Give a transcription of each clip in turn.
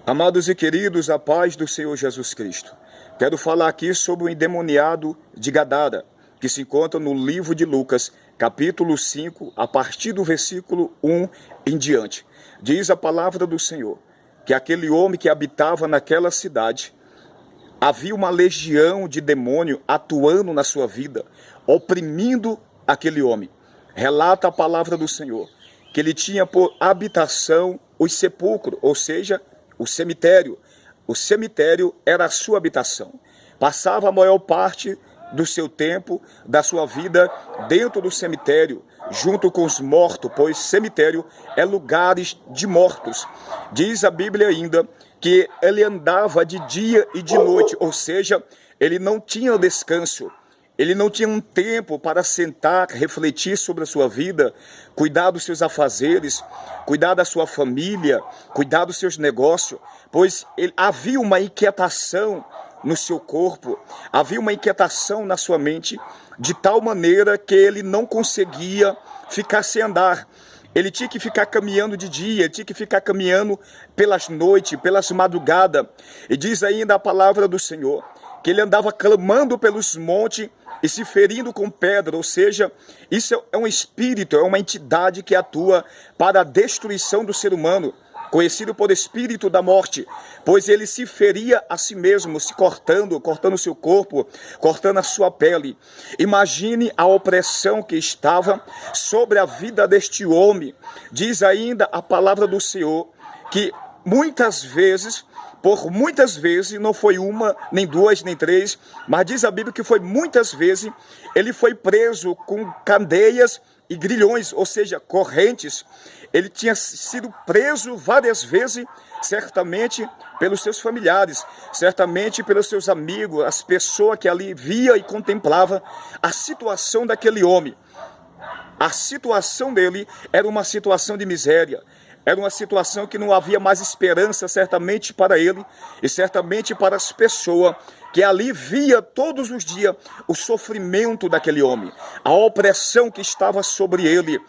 Amados e queridos, a paz do Senhor Jesus Cristo. Quero falar aqui sobre o endemoniado de Gadara, que se encontra no livro de Lucas, capítulo 5, a partir do versículo 1 em diante. Diz a palavra do Senhor, que aquele homem que habitava naquela cidade, havia uma legião de demônio atuando na sua vida, oprimindo aquele homem. Relata a palavra do Senhor, que ele tinha por habitação os sepulcros, ou seja, o cemitério. O cemitério era a sua habitação. Passava a maior parte do seu tempo, da sua vida, dentro do cemitério, junto com os mortos, pois cemitério é lugares de mortos. Diz a Bíblia ainda que ele andava de dia e de noite, ou seja, ele não tinha descanso. Ele não tinha um tempo para sentar, refletir sobre a sua vida, cuidar dos seus afazeres, cuidar da sua família, cuidar dos seus negócios, pois havia uma inquietação no seu corpo, havia uma inquietação na sua mente, de tal maneira que ele não conseguia ficar sem andar. Ele tinha que ficar caminhando de dia, ele tinha que ficar caminhando pelas noites, pelas madrugadas. E diz ainda a palavra do Senhor, que ele andava clamando pelos montes e se ferindo com pedra, ou seja, isso é um espírito, é uma entidade que atua para a destruição do ser humano, conhecido por espírito da morte, pois ele se feria a si mesmo, se cortando o seu corpo, cortando a sua pele. Imagine a opressão que estava sobre a vida deste homem. Diz ainda a palavra do Senhor, que muitas vezes, por muitas vezes, não foi uma, nem duas, nem três, mas diz a Bíblia que foi muitas vezes, ele foi preso com cadeias e grilhões, ou seja, correntes. Ele tinha sido preso várias vezes, certamente pelos seus familiares, certamente pelos seus amigos, as pessoas que ali via e contemplava a situação daquele homem. A situação dele era uma situação de miséria. Era uma situação que não havia mais esperança, certamente para ele e certamente para as pessoas que ali via todos os dias o sofrimento daquele homem, a opressão que estava sobre ele.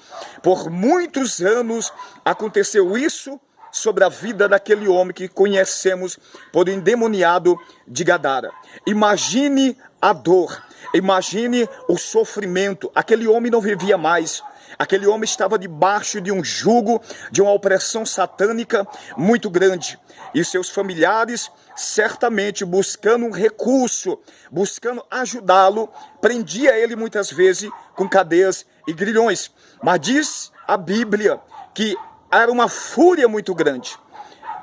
Por muitos anos aconteceu isso sobre a vida daquele homem que conhecemos por o endemoniado de Gadara. Imagine a dor, imagine o sofrimento. Aquele homem não vivia mais. Aquele homem estava debaixo de um jugo, de uma opressão satânica muito grande. E seus familiares, certamente buscando um recurso, buscando ajudá-lo, prendia ele muitas vezes com cadeias e grilhões. Mas diz a Bíblia que era uma fúria muito grande.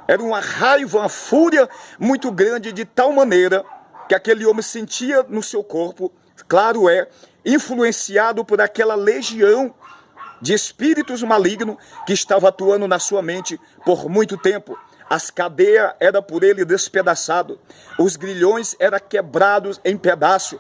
Era uma raiva, uma fúria muito grande, de tal maneira que aquele homem sentia no seu corpo, claro influenciado por aquela legião de espíritos malignos que estava atuando na sua mente por muito tempo. As cadeias eram por ele despedaçadas, os grilhões eram quebrados em pedaços.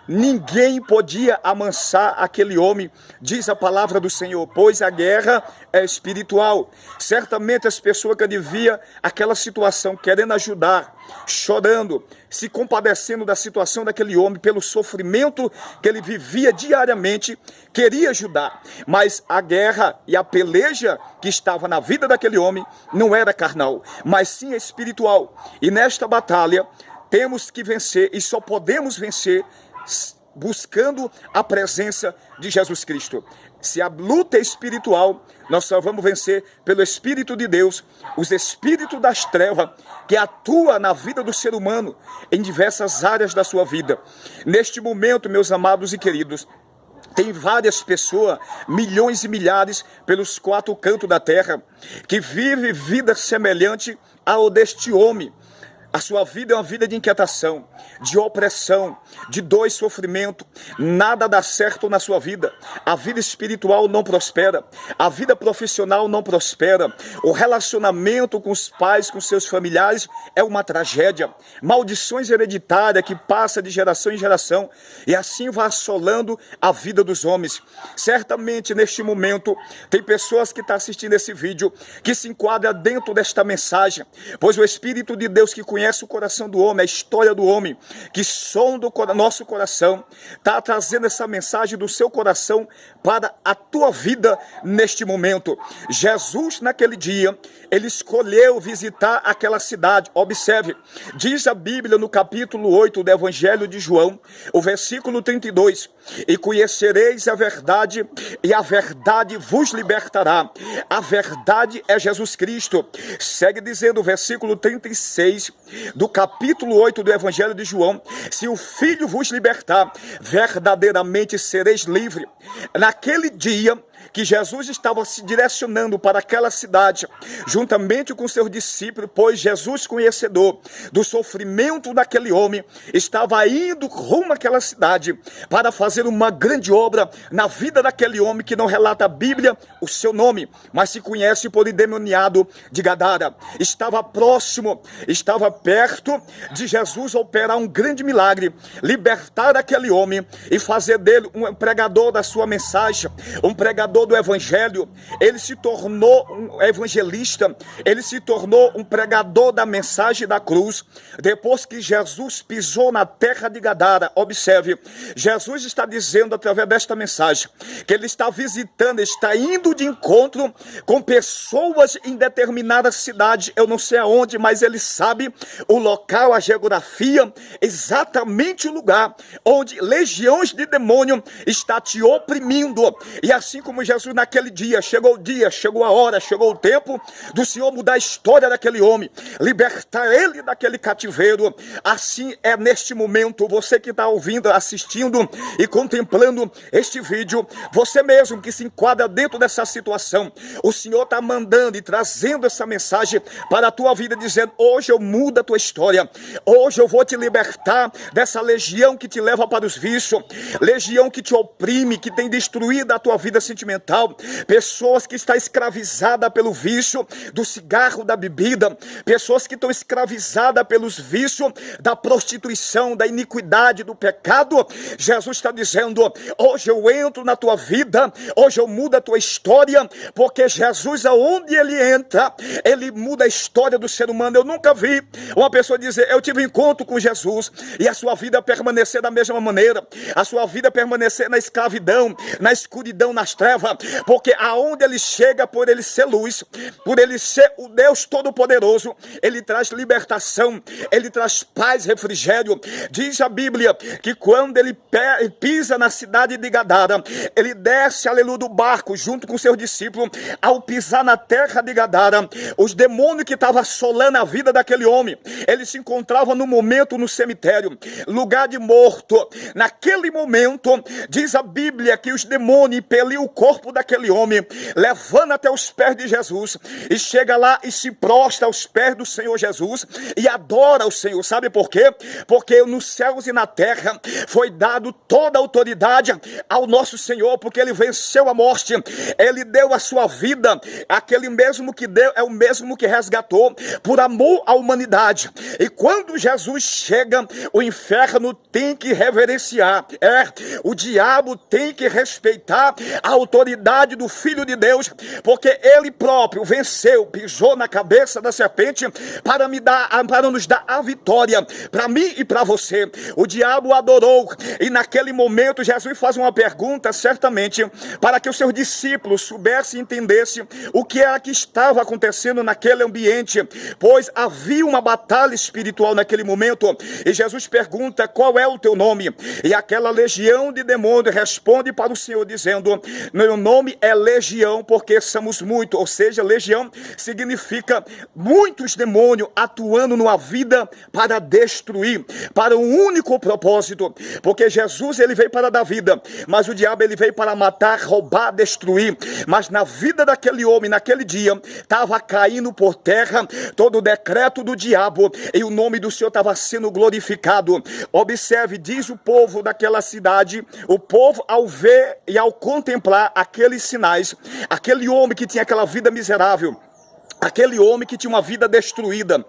Ninguém podia amansar aquele homem, diz a palavra do Senhor, pois a guerra é espiritual. Certamente as pessoas que via aquela situação, querendo ajudar, chorando, se compadecendo da situação daquele homem, pelo sofrimento que ele vivia diariamente, queria ajudar. Mas a guerra e a peleja que estava na vida daquele homem não era carnal, mas sim espiritual. E nesta batalha temos que vencer, e só podemos vencer buscando a presença de Jesus Cristo. Se a luta é espiritual, nós só vamos vencer pelo Espírito de Deus, os espíritos das trevas que atuam na vida do ser humano em diversas áreas da sua vida. Neste momento, meus amados e queridos, tem várias pessoas, milhões e milhares, pelos quatro cantos da terra, que vivem vida semelhante ao deste homem. A sua vida é uma vida de inquietação, de opressão, de dor e sofrimento. Nada dá certo na sua vida. A vida espiritual não prospera. A vida profissional não prospera. O relacionamento com os pais, com seus familiares é uma tragédia. Maldições hereditárias que passam de geração em geração e assim vai assolando a vida dos homens. Certamente neste momento tem pessoas que estão assistindo esse vídeo que se enquadram dentro desta mensagem, pois o Espírito de Deus que conhece conhece o coração do homem, a história do homem, que sonda o nosso coração, está trazendo essa mensagem do seu coração para a tua vida neste momento. Jesus, naquele dia, ele escolheu visitar aquela cidade. Observe, diz a Bíblia no capítulo 8 do Evangelho de João, o versículo 32, e conhecereis a verdade, e a verdade vos libertará. A verdade é Jesus Cristo. Segue dizendo o versículo 36 do capítulo 8 do Evangelho de João: se o Filho vos libertar, verdadeiramente sereis livres. Naquele dia que Jesus estava se direcionando para aquela cidade, juntamente com seus discípulos, pois Jesus, conhecedor do sofrimento daquele homem, estava indo rumo àquela cidade para fazer uma grande obra na vida daquele homem que não relata a Bíblia o seu nome, mas se conhece por endemoniado de Gadara. Estava próximo, estava perto de Jesus operar um grande milagre, libertar aquele homem e fazer dele um pregador da sua mensagem, um pregador do Evangelho. Ele se tornou um evangelista, ele se tornou um pregador da mensagem da cruz, depois que Jesus pisou na terra de Gadara. Observe, Jesus está dizendo através desta mensagem que ele está visitando, está indo de encontro com pessoas em determinada cidade, eu não sei aonde, mas ele sabe o local, a geografia, exatamente o lugar onde legiões de demônio está te oprimindo. E assim como Jesus naquele dia, chegou a hora, chegou o tempo do Senhor mudar a história daquele homem, libertar ele daquele cativeiro. Assim é neste momento, você que está ouvindo, assistindo e contemplando este vídeo, você mesmo que se enquadra dentro dessa situação, o Senhor está mandando e trazendo essa mensagem para a tua vida, dizendo: hoje eu mudo a tua história, hoje eu vou te libertar dessa legião que te leva para os vícios, legião que te oprime, que tem destruído a tua vida sentimental, pessoas que estão escravizadas pelo vício do cigarro, da bebida, pessoas que estão escravizadas pelos vícios da prostituição, da iniquidade, do pecado. Jesus está dizendo: hoje eu entro na tua vida, hoje eu mudo a tua história, porque Jesus, aonde ele entra, ele muda a história do ser humano. Eu nunca vi uma pessoa dizer: eu tive um encontro com Jesus, e a sua vida permanecer da mesma maneira, a sua vida permanecer na escravidão, na escuridão, nas trevas, porque aonde ele chega, por ele ser luz, por ele ser o Deus Todo-Poderoso, ele traz libertação, ele traz paz, refrigério. Diz a Bíblia que quando ele pisa na cidade de Gadara, ele desce, aleluia, do barco junto com seus discípulos. Ao pisar na terra de Gadara, os demônios que estavam assolando a vida daquele homem, ele se encontrava no momento no cemitério, lugar de morto. Naquele momento, diz a Bíblia que os demônios impeliam o corpo daquele homem, levando até os pés de Jesus, e chega lá e se prostra aos pés do Senhor Jesus e adora o Senhor. Sabe por quê? Porque nos céus e na terra foi dado toda a autoridade ao nosso Senhor, porque ele venceu a morte, ele deu a sua vida. Aquele mesmo que deu é o mesmo que resgatou por amor à humanidade. E quando Jesus chega, o inferno tem que reverenciar, o diabo tem que respeitar a autoridade do Filho de Deus, porque ele próprio venceu, pisou na cabeça da serpente para nos dar a vitória, para mim e para você. O diabo adorou, e naquele momento Jesus faz uma pergunta, certamente para que os seus discípulos soubessem e entendessem o que era que estava acontecendo naquele ambiente, pois havia uma batalha espiritual naquele momento. E Jesus pergunta: qual é o teu nome? E aquela legião de demônios responde para o Senhor dizendo: meu nome é Legião, porque somos muitos. Ou seja, legião significa muitos demônios atuando numa vida para destruir, para um único propósito. Porque Jesus, ele veio para dar vida, mas o diabo, ele veio para matar, roubar, destruir. Mas na vida daquele homem, naquele dia, estava caindo por terra todo o decreto do diabo, e o nome do Senhor estava sendo glorificado. Observe, diz o povo daquela cidade, o povo, ao ver e ao contemplar aqueles sinais, aquele homem que tinha aquela vida miserável, aquele homem que tinha uma vida destruída,